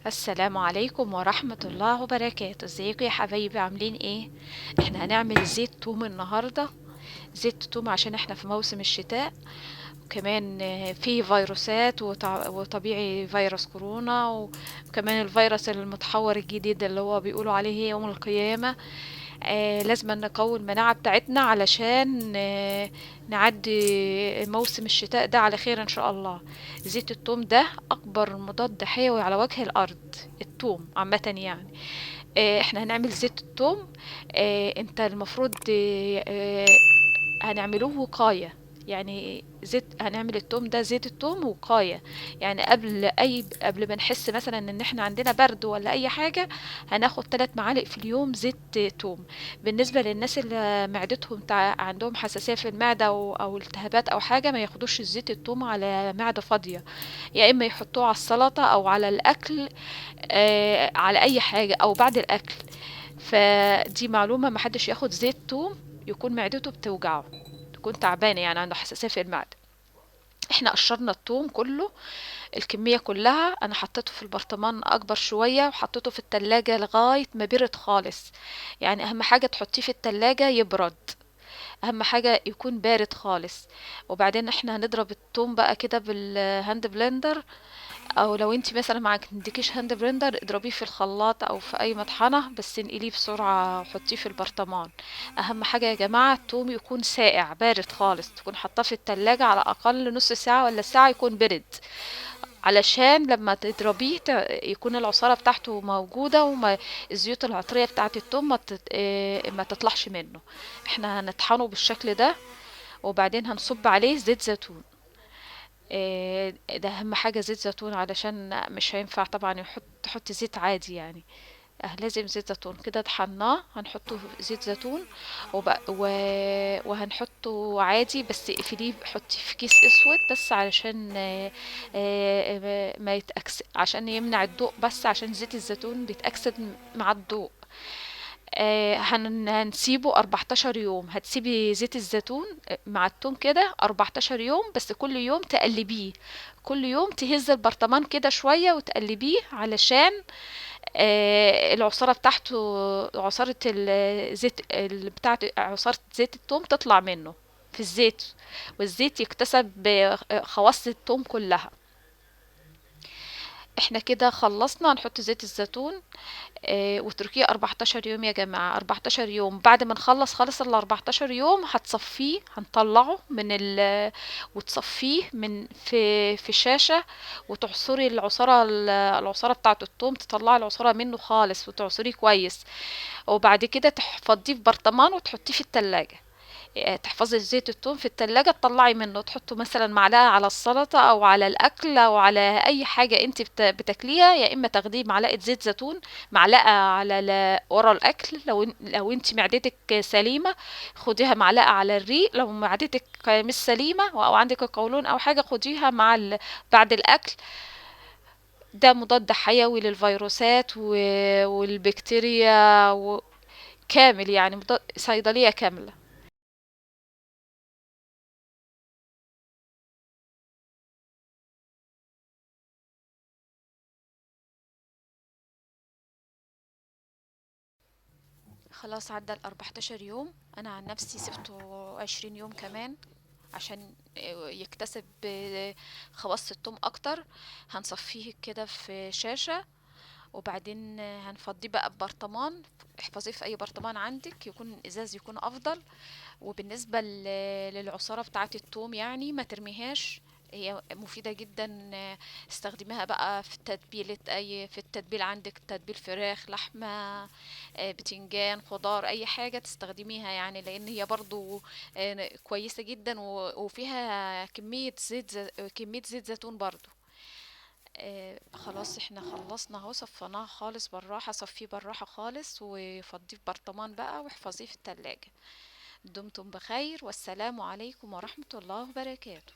السلام عليكم ورحمة الله وبركاته. ازيكم يا حبايبي، عاملين ايه؟ احنا هنعمل زيت توم النهاردة. زيت توم عشان احنا في موسم الشتاء، وكمان في فيروسات وطبيعي فيروس كورونا، وكمان الفيروس المتحور الجديد اللي هو بيقولوا عليه يوم القيامة. لازم نقوي المناعة بتاعتنا علشان نعدي موسم الشتاء ده على خير ان شاء الله. زيت الثوم ده اكبر مضاد حيوي على وجه الارض. الثوم عامة يعني. احنا هنعمل زيت الثوم. انت المفروض هنعملوه وقاية. يعني هنعمل التوم ده زيت التوم وقاية. يعني قبل ما نحس مثلا ان احنا عندنا برد ولا اي حاجة، هناخد 3 معالق في اليوم زيت توم. بالنسبة للناس اللي معدتهم عندهم حساسية في المعدة او التهابات او حاجة، ما ياخدوش زيت التوم على معدة فاضية. يا اما يحطوه على السلطة او على الاكل، على اي حاجة او بعد الاكل. فدي معلومة، محدش ياخد زيت توم يكون معدته بتوجعه، تكون تعبانة، يعني عنده حساسية في المعدة. احنا قشرنا الثوم كله، الكمية كلها. انا حطيته في البرطمان اكبر شوية وحطيته في التلاجة لغاية ما برد خالص. يعني اهم حاجة تحطيه في التلاجة يبرد، اهم حاجة يكون بارد خالص. وبعدين احنا هنضرب الثوم بقى كده بالهاند بلندر، او لو انتي مثلا ما عندكيش هاند بلندر اضربيه في الخلاط او في اي مطحنة، بس انقليه بسرعة وحطيه في البرطمان. اهم حاجة يا جماعة التوم يكون ساقع بارد خالص، تكون حطاه في التلاجة على اقل نص ساعة ولا ساعة يكون برد، علشان لما تضربيه يكون العصارة بتاعته موجودة، وما الزيوت العطرية بتاعت التوم ما تطلعش منه. احنا هنطحنه بالشكل ده، وبعدين هنصب عليه زيت زيتون. ده اهم حاجة زيت زيتون، علشان مش هينفع طبعا تحط زيت عادي يعني. لازم زيت زيتون. كده طحناه هنحطه زيت زيتون. وهنحطه عادي، بس اقفليه، حطيه في كيس اسود بس علشان ما عشان يمنع الضوء، بس عشان زيت الزيتون بيتأكسد مع الضوء. هنسيبه 14 يوم. هتسيبي زيت الزيتون مع التوم كده 14 يوم، بس كل يوم تقلبيه. كل يوم تهز البرطمان كده شوية وتقلبيه، علشان العصارة بتاعته، عصارة الزيت بتاعت عصارة زيت التوم تطلع منه في الزيت، والزيت يكتسب خواص التوم كلها. احنا كده خلصنا. نحط زيت الزيتون وتركيه 14 يوم يا جماعة. 14 يوم بعد ما نخلص خالص ال 14 يوم هتصفيه، هنطلعه وتصفيه في شاشة، وتعصري العصارة بتاعة الثوم، تطلعي العصارة منه خالص وتعصريه كويس. وبعد كده تفضيه في برطمان وتحطيه في التلاجة. تحفظي زيت الثوم في التلاجة، تطلعي منه تحطه مثلا معلقة على السلطة أو على الأكل أو على أي حاجة انت بتاكليها. يا إما تاخديه معلقة زيت زيتون، معلقة على ورا الأكل لو انت معدتك سليمة، خديها معلقة على الريق. لو معدتك مش سليمة أو عندك قولون أو حاجة، خديها بعد الأكل. ده مضاد حيوي للفيروسات والبكتيريا كامل، يعني صيدلية كاملة. خلاص عدى ال14 يوم. انا عن نفسي سبته 20 يوم كمان عشان يكتسب خواص التوم اكتر. هنصفيه كده في شاشة، وبعدين هنفضيه بقى ببرطمان. احفظيه في اي برطمان عندك، يكون ازاز يكون افضل. وبالنسبة للعصارة بتاعة التوم، يعني ما ترميهاش، هي مفيدة جدا. استخدميها بقى في في التتبيل عندك، تتبيل فراخ، لحمة، بتنجان، خضار، اي حاجة تستخدميها يعني، لان هي برضو كويسة جدا، وفيها كمية زيت زيتون برضو. خلاص احنا خلصنا اهو، صفيناها خالص بالراحة، صفيه بالراحة خالص وفضيه في برطمان بقى واحفظيه في التلاجة. دمتم بخير، والسلام عليكم ورحمة الله وبركاته.